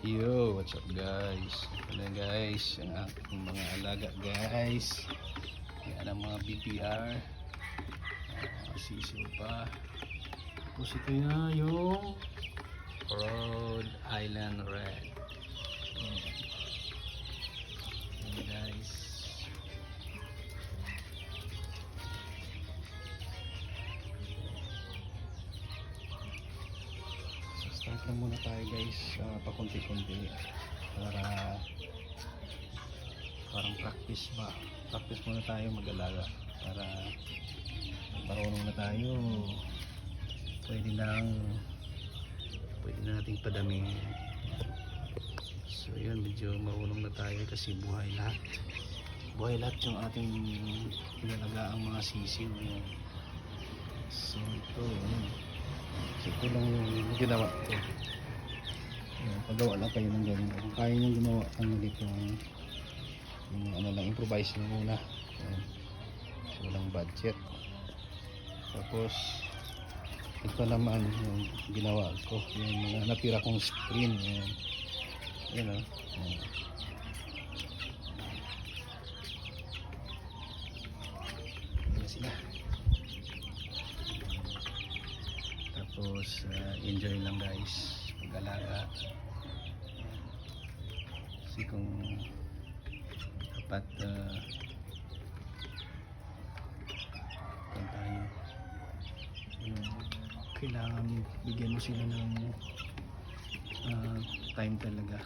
Yo, what's up guys? Ito na guys, ang aking mga alaga guys. Yan ang mga BPR. Sisiw pa. Tapos ito na yung Rhode Island Red. Yan guys. Start lang muna tayo guys, pakunti-kunti para parang practice ba, practice muna tayo mag-alaga para marunong na tayo, pwede nating padamihin. So yun, medyo marunong na tayo kasi buhay lahat yung ating inalagaang mga sisiw. So ito yun. So ito lang yung ginawa ko. Pagawa lang kayo ng ganyan. Kung kaya nyo gumawa ang dito yung ano lang, improvise lang muna. So walang budget. Tapos ito naman yung ginawa ko, yung mga natira kong screen. Yan o. Yan sila. Tapos enjoy lang guys mag-alaga kasi kung dapat tayo kailangan bigyan mo sila ng time talaga.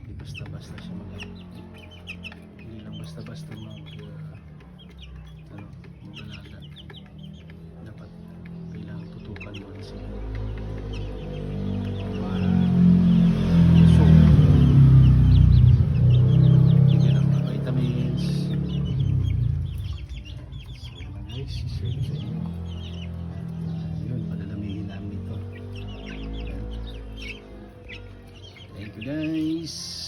Hindi basta-basta siya hindi lang basta-basta mag-alaga. Dapat kailangan tutukan mo rin sila. Yun, padalamihin namin ito. Thank you guys.